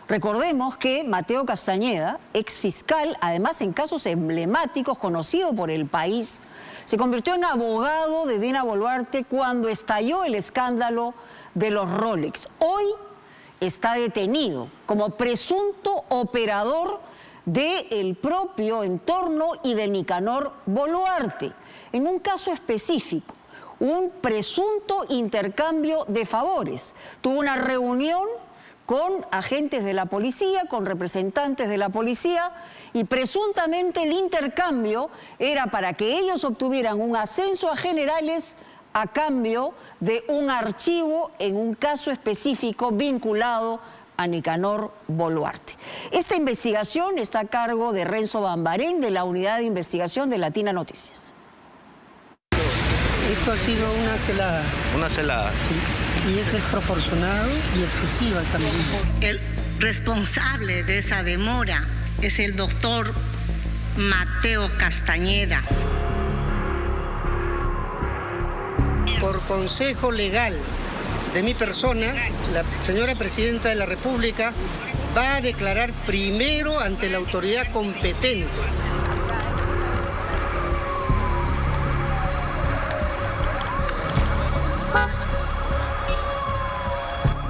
Recordemos que Mateo Castañeda, ex fiscal, además en casos emblemáticos, conocido por el país, se convirtió en abogado de Dina Boluarte cuando estalló el escándalo de los Rolex. Hoy está detenido como presunto operador del propio entorno y de Nicanor Boluarte, en un caso específico, un presunto intercambio de favores. Tuvo una reunión con agentes de la policía, con representantes de la policía, y presuntamente el intercambio era para que ellos obtuvieran un ascenso a generales a cambio de un archivo en un caso específico vinculado a Nicanor Boluarte. Esta investigación está a cargo de Renzo Bambarén, de la Unidad de Investigación de Latina Noticias. Esto ha sido una celada. Una celada. Sí. Y es desproporcionado y excesiva esta medida. El responsable de esa demora es el doctor Mateo Castañeda. Por consejo legal de mi persona, la señora Presidenta de la República va a declarar primero ante la autoridad competente.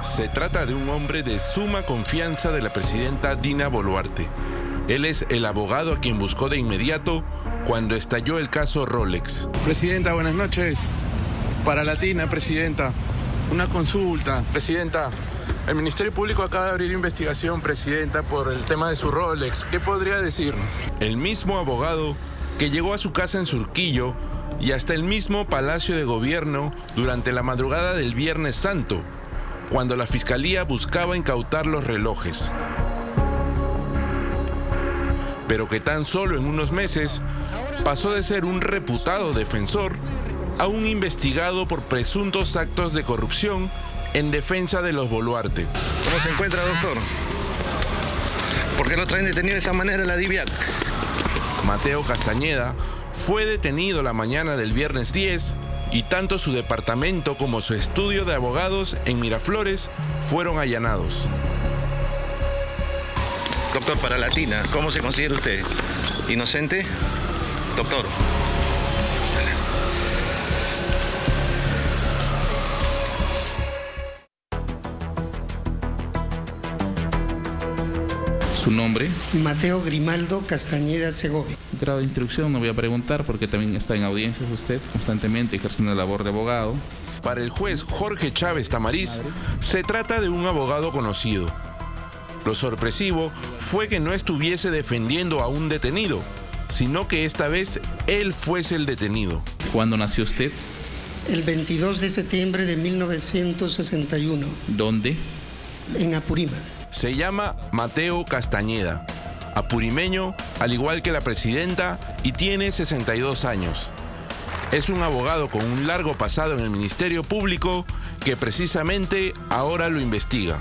Se trata de un hombre de suma confianza de la presidenta Dina Boluarte. Él es el abogado a quien buscó de inmediato cuando estalló el caso Rolex. Presidenta, buenas noches. Para Latina, presidenta, una consulta. Presidenta, el Ministerio Público acaba de abrir investigación, presidenta, por el tema de su Rolex. ¿Qué podría decirnos? El mismo abogado que llegó a su casa en Surquillo y hasta el mismo Palacio de Gobierno durante la madrugada del Viernes Santo, cuando la Fiscalía buscaba incautar los relojes. Pero que tan solo en unos meses pasó de ser un reputado defensor a un investigado por presuntos actos de corrupción en defensa de los Boluarte. ¿Cómo se encuentra, doctor? ¿Por qué lo traen detenido de esa manera en la DIVIAC? Mateo Castañeda fue detenido la mañana del viernes 10 y tanto su departamento como su estudio de abogados en Miraflores fueron allanados. Doctor, para Latina, ¿cómo se considera usted? ¿Inocente? Doctor. ¿Su nombre? Mateo Grimaldo Castañeda Segovia. Grado de instrucción no voy a preguntar porque también está en audiencias usted constantemente ejerciendo la labor de abogado. Para el juez Jorge Chávez Tamariz, se trata de un abogado conocido. Lo sorpresivo fue que no estuviese defendiendo a un detenido, sino que esta vez él fuese el detenido. ¿Cuándo nació usted? El 22 de septiembre de 1961. ¿Dónde? En Apurímac. Se llama Mateo Castañeda, apurimeño, al igual que la presidenta, y tiene 62 años. Es un abogado con un largo pasado en el Ministerio Público que precisamente ahora lo investiga.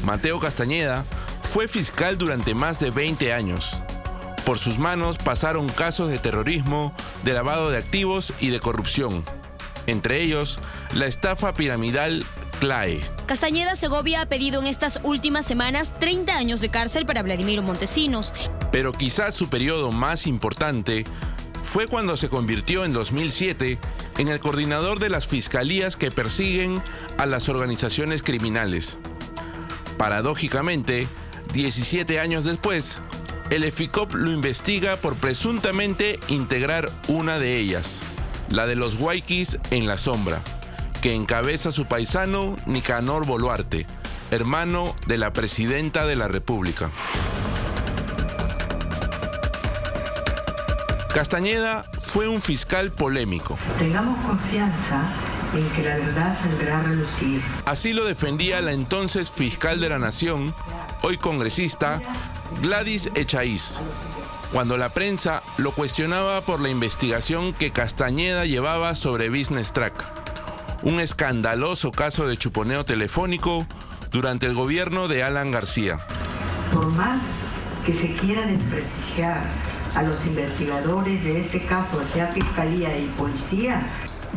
Mateo Castañeda fue fiscal durante más de 20 años. Por sus manos pasaron casos de terrorismo, de lavado de activos y de corrupción. Entre ellos, la estafa piramidal CLAE. Castañeda Segovia ha pedido en estas últimas semanas 30 años de cárcel para Vladimiro Montesinos. Pero quizás su periodo más importante fue cuando se convirtió en 2007 en el coordinador de las fiscalías que persiguen a las organizaciones criminales. Paradójicamente, 17 años después, el EFICOP lo investiga por presuntamente integrar una de ellas, la de los Guayquis en la sombra, que encabeza su paisano Nicanor Boluarte, hermano de la presidenta de la República. Castañeda fue un fiscal polémico. Tengamos confianza en que la verdad saldrá a relucir. Así lo defendía la entonces fiscal de la Nación, hoy congresista, Gladys Echaíz, cuando la prensa lo cuestionaba por la investigación que Castañeda llevaba sobre Business Track, un escandaloso caso de chuponeo telefónico durante el gobierno de Alan García. Por más que se quiera desprestigiar a los investigadores de este caso, sea Fiscalía y Policía,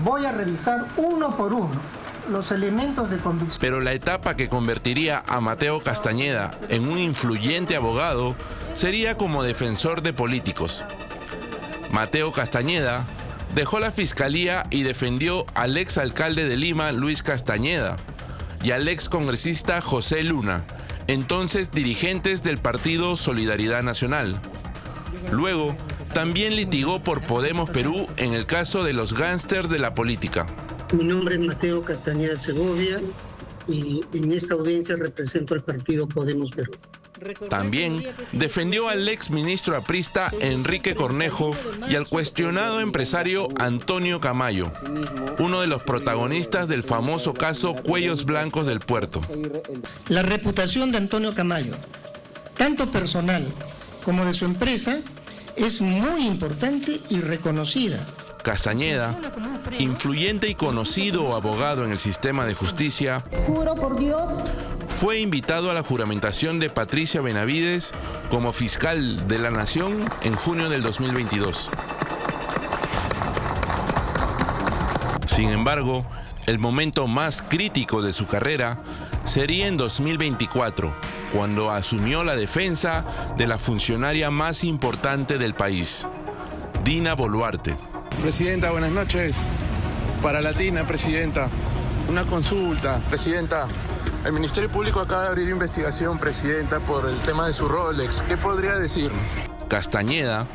voy a revisar uno por uno los elementos de convicción. Pero la etapa que convertiría a Mateo Castañeda en un influyente abogado sería como defensor de políticos. Mateo Castañeda dejó la fiscalía y defendió al exalcalde de Lima, Luis Castañeda, y al excongresista José Luna, entonces dirigentes del partido Solidaridad Nacional. Luego, también litigó por Podemos Perú en el caso de los gángsters de la política. Mi nombre es Mateo Castañeda Segovia y en esta audiencia represento al partido Podemos Perú. También defendió al exministro aprista Enrique Cornejo y al cuestionado empresario Antonio Camayo, uno de los protagonistas del famoso caso Cuellos Blancos del Puerto. La reputación de Antonio Camayo, tanto personal como de su empresa, es muy importante y reconocida. Castañeda, influyente y conocido abogado en el sistema de justicia, Juro por Dios. Fue invitado a la juramentación de Patricia Benavides como fiscal de la Nación en junio del 2022. Sin embargo, el momento más crítico de su carrera sería en 2024, cuando asumió la defensa de la funcionaria más importante del país, Dina Boluarte. Presidenta, buenas noches. Para Latina, presidenta, una consulta. Presidenta, el Ministerio Público acaba de abrir investigación, presidenta, por el tema de su Rolex. ¿Qué podría decirnos? Castañeda,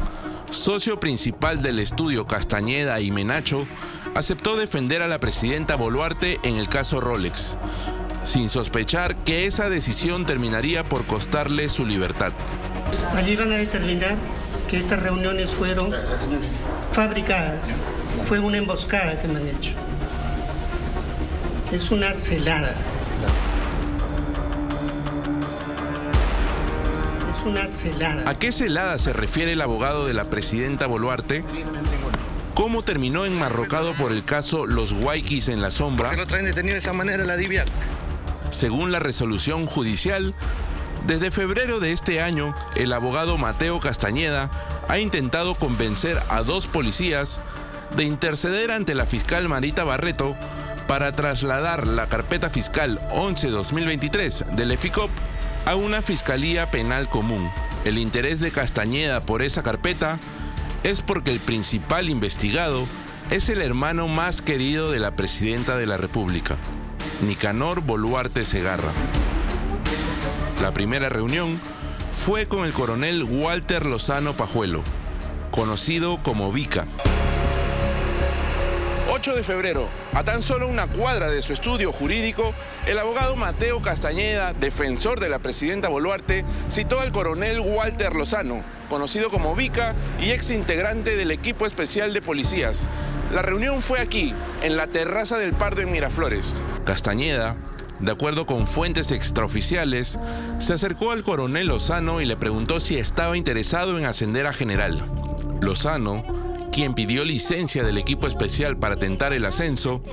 socio principal del estudio Castañeda y Menacho, aceptó defender a la presidenta Boluarte en el caso Rolex, sin sospechar que esa decisión terminaría por costarle su libertad. Allí van a determinar que estas reuniones fueron fabricadas, fue una emboscada que me han hecho. Es una celada. Es una celada. ¿A qué celada se refiere el abogado de la presidenta Boluarte? ¿Cómo terminó enmarrocado por el caso Los Guayquis en la sombra? ¿Por qué lo traen detenido de esa manera la DIVIAC? Según la resolución judicial, desde febrero de este año, el abogado Mateo Castañeda ha intentado convencer a 2 policías de interceder ante la fiscal Marita Barreto para trasladar la carpeta fiscal 11-2023 del EFICOP a una fiscalía penal común. El interés de Castañeda por esa carpeta es porque el principal investigado es el hermano más querido de la presidenta de la República, Nicanor Boluarte Segarra. La primera reunión fue con el coronel Walter Lozano Pajuelo, conocido como Vica. 8 de febrero, a tan solo una cuadra de su estudio jurídico, el abogado Mateo Castañeda, defensor de la presidenta Boluarte, citó al coronel Walter Lozano, conocido como Vica y ex integrante del equipo especial de policías. La reunión fue aquí, en la terraza del Pardo en Miraflores. Castañeda, de acuerdo con fuentes extraoficiales, se acercó al coronel Lozano y le preguntó si estaba interesado en ascender a general. Lozano, quien pidió licencia del equipo especial para tentar el ascenso,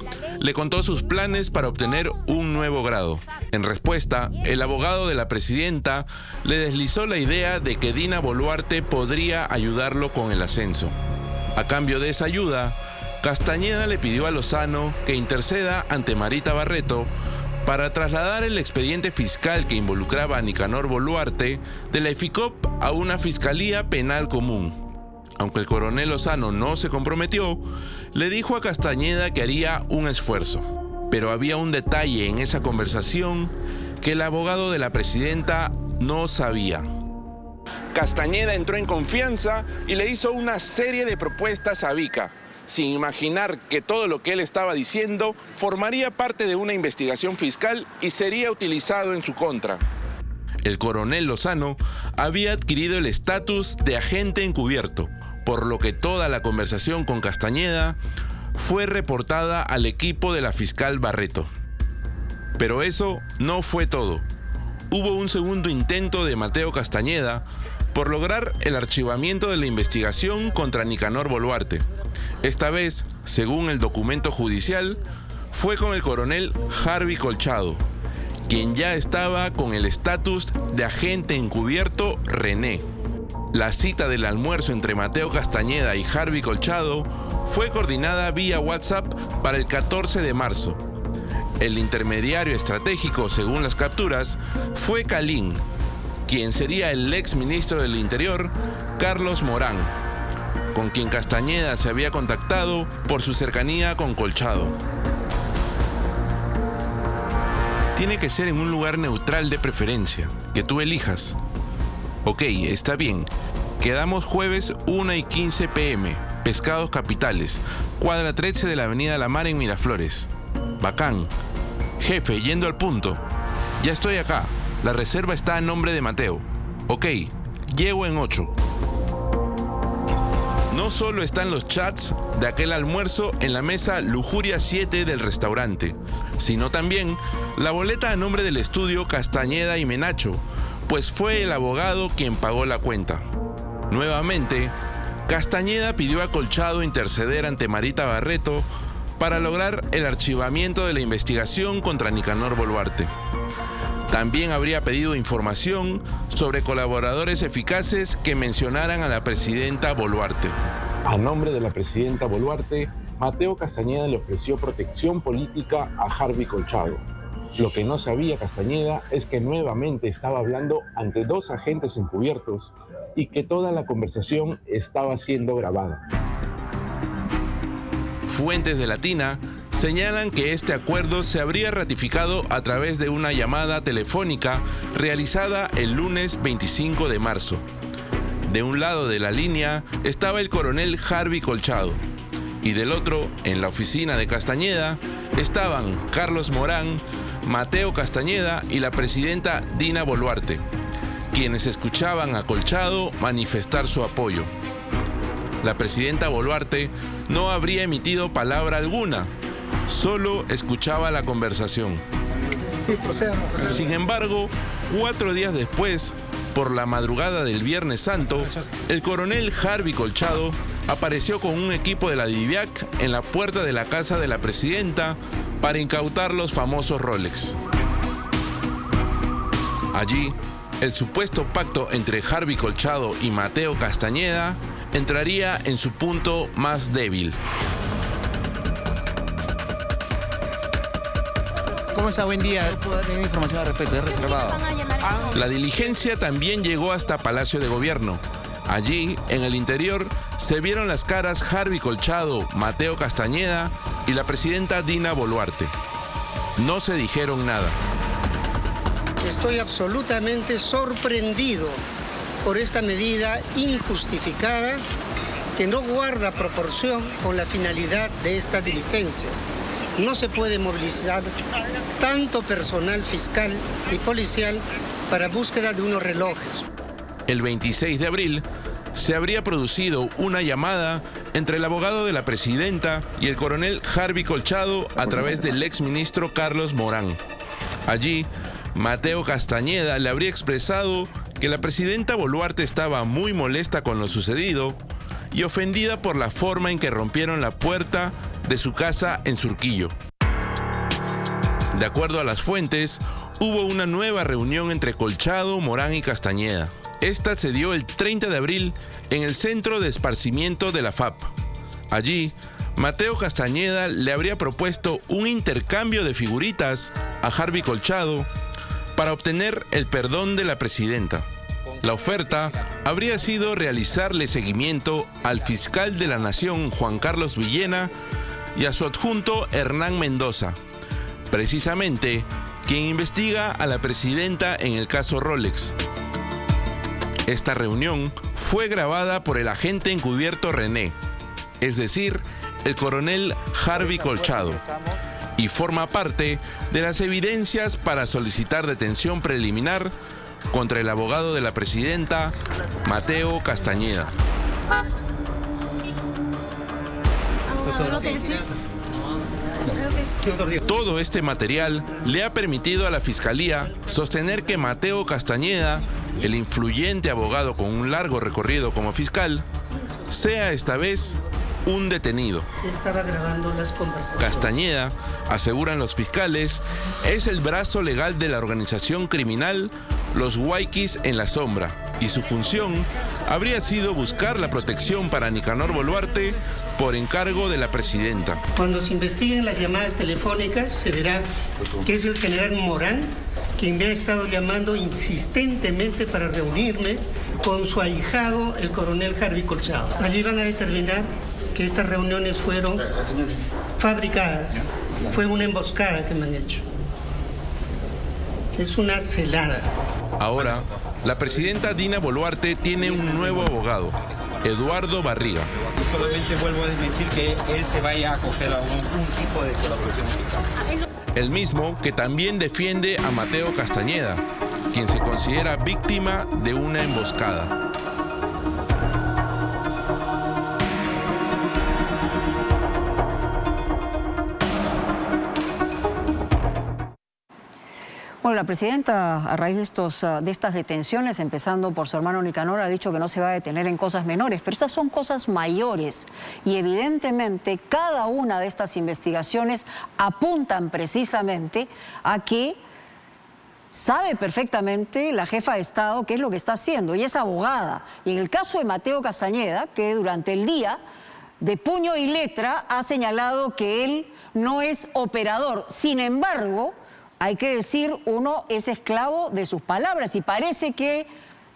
le contó sus planes para obtener un nuevo grado. En respuesta, el abogado de la presidenta le deslizó la idea de que Dina Boluarte podría ayudarlo con el ascenso. A cambio de esa ayuda, Castañeda le pidió a Lozano que interceda ante Marita Barreto para trasladar el expediente fiscal que involucraba a Nicanor Boluarte de la EFICOP a una fiscalía penal común. Aunque el coronel Lozano no se comprometió, le dijo a Castañeda que haría un esfuerzo. Pero había un detalle en esa conversación que el abogado de la presidenta no sabía. Castañeda entró en confianza y le hizo una serie de propuestas a Vica, sin imaginar que todo lo que él estaba diciendo formaría parte de una investigación fiscal y sería utilizado en su contra. El coronel Lozano había adquirido el estatus de agente encubierto, por lo que toda la conversación con Castañeda fue reportada al equipo de la fiscal Barreto. Pero eso no fue todo. Hubo un segundo intento de Mateo Castañeda por lograr el archivamiento de la investigación contra Nicanor Boluarte. Esta vez, según el documento judicial, fue con el coronel Harvey Colchado, quien ya estaba con el estatus de agente encubierto René. La cita del almuerzo entre Mateo Castañeda y Harvey Colchado fue coordinada vía WhatsApp para el 14 de marzo. El intermediario estratégico, según las capturas, fue Calín, quien sería el ex ministro del Interior, Carlos Morán, con quien Castañeda se había contactado por su cercanía con Colchado. Tiene que ser en un lugar neutral de preferencia, que tú elijas. Ok, está bien. Quedamos jueves 1:15 p.m. Pescados Capitales, cuadra 13 de la avenida La Mar en Miraflores. Bacán. Jefe, yendo al punto. Ya estoy acá. La reserva está a nombre de Mateo. Ok, llego en 8. No solo están los chats de aquel almuerzo en la mesa Lujuria 7 del restaurante, sino también la boleta a nombre del estudio Castañeda y Menacho, pues fue el abogado quien pagó la cuenta. Nuevamente, Castañeda pidió a Colchado interceder ante Marita Barreto para lograr el archivamiento de la investigación contra Nicanor Boluarte. También habría pedido información sobre colaboradores eficaces que mencionaran a la presidenta Boluarte. A nombre de la presidenta Boluarte, Mateo Castañeda le ofreció protección política a Harvey Colchado. Lo que no sabía Castañeda es que nuevamente estaba hablando ante 2 agentes encubiertos y que toda la conversación estaba siendo grabada. Fuentes de Latina señalan que este acuerdo se habría ratificado a través de una llamada telefónica realizada el lunes 25 de marzo. De un lado de la línea estaba el coronel Harvey Colchado y del otro, en la oficina de Castañeda, estaban Carlos Morán, Mateo Castañeda y la presidenta Dina Boluarte, quienes escuchaban a Colchado manifestar su apoyo. La presidenta Boluarte no habría emitido palabra alguna, solo escuchaba la conversación. Sin embargo, 4 días después, por la madrugada del Viernes Santo, el coronel Harvey Colchado apareció con un equipo de la DIVIAC en la puerta de la casa de la presidenta para incautar los famosos Rolex. Allí, el supuesto pacto entre Harvey Colchado y Mateo Castañeda entraría en su punto más débil. ¿Cómo está? Buen día. No puedo tener información al respecto, es reservado. La diligencia también llegó hasta Palacio de Gobierno. Allí, en el interior, se vieron las caras Harvey Colchado, Mateo Castañeda y la presidenta Dina Boluarte. No se dijeron nada. Estoy absolutamente sorprendido por esta medida injustificada que no guarda proporción con la finalidad de esta diligencia. No se puede movilizar tanto personal fiscal y policial para búsqueda de unos relojes. El 26 de abril se habría producido una llamada entre el abogado de la presidenta y el coronel Harvey Colchado a través del exministro Carlos Morán. Allí, Mateo Castañeda le habría expresado que la presidenta Boluarte estaba muy molesta con lo sucedido y ofendida por la forma en que rompieron la puerta de su casa en Surquillo. De acuerdo a las fuentes, hubo una nueva reunión entre Colchado, Morán y Castañeda. Esta se dio el 30 de abril en el centro de esparcimiento de la FAP. Allí, Mateo Castañeda le habría propuesto un intercambio de figuritas a Harvey Colchado para obtener el perdón de la presidenta. La oferta habría sido realizarle seguimiento al fiscal de la Nación, Juan Carlos Villena, y a su adjunto, Hernán Mendoza, precisamente quien investiga a la presidenta en el caso Rolex. Esta reunión fue grabada por el agente encubierto René, es decir, el coronel Harvey Colchado, y forma parte de las evidencias para solicitar detención preliminar contra el abogado de la presidenta, Mateo Castañeda. Todo este material le ha permitido a la Fiscalía sostener que Mateo Castañeda, el influyente abogado con un largo recorrido como fiscal, sea esta vez un detenido. Estaba grabando las conversaciones. Castañeda, aseguran los fiscales, es el brazo legal de la organización criminal Los Guayquis en la Sombra, y su función habría sido buscar la protección para Nicanor Boluarte por encargo de la presidenta. Cuando se investiguen las llamadas telefónicas, se verá que es el general Morán quien me ha estado llamando insistentemente para reunirme con su ahijado, el coronel Harvey Colchado. Allí van a determinar que estas reuniones fueron fabricadas. Fue una emboscada que me han hecho. Es una celada. Ahora, la presidenta Dina Boluarte tiene un nuevo abogado, Eduardo Barriga. Solamente vuelvo a desmentir que él se vaya a acoger a un tipo de colaboración militar. El mismo que también defiende a Mateo Castañeda, quien se considera víctima de una emboscada. Bueno, la presidenta, a raíz de estas detenciones, empezando por su hermano Nicanor, ha dicho que no se va a detener en cosas menores, pero estas son cosas mayores y evidentemente cada una de estas investigaciones apuntan precisamente a que sabe perfectamente la jefa de Estado qué es lo que está haciendo y es abogada. Y en el caso de Mateo Castañeda, que durante el día, de puño y letra, ha señalado que él no es operador. Sin embargo, hay que decir, uno es esclavo de sus palabras y parece que,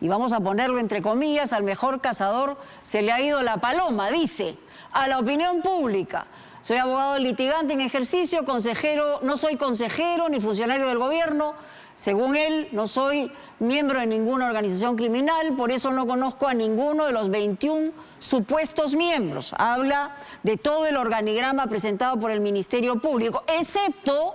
y vamos a ponerlo entre comillas, al mejor cazador se le ha ido la paloma, dice, a la opinión pública. Soy abogado litigante en ejercicio, consejero, no soy consejero ni funcionario del gobierno. Según él, no soy miembro de ninguna organización criminal, por eso no conozco a ninguno de los 21 supuestos miembros. Habla de todo el organigrama presentado por el Ministerio Público, excepto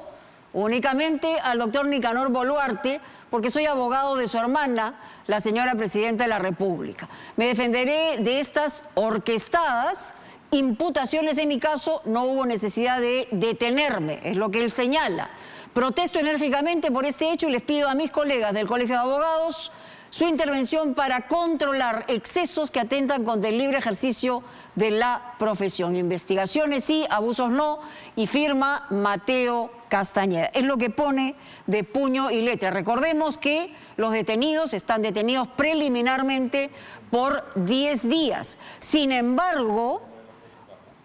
únicamente al doctor Nicanor Boluarte, porque soy abogado de su hermana, la señora presidenta de la República. Me defenderé de estas orquestadas imputaciones. En mi caso no hubo necesidad de detenerme, es lo que él señala. Protesto enérgicamente por este hecho y les pido a mis colegas del Colegio de Abogados su intervención para controlar excesos que atentan contra el libre ejercicio de la profesión. Investigaciones sí, abusos no, y firma Mateo Castañeda. Es lo que pone de puño y letra. Recordemos que los detenidos están detenidos preliminarmente por 10 días. Sin embargo,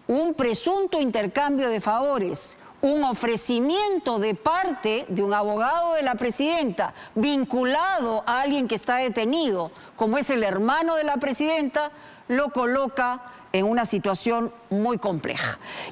un presunto intercambio de favores, un ofrecimiento de parte de un abogado de la presidenta vinculado a alguien que está detenido, como es el hermano de la presidenta, lo coloca en una situación muy compleja.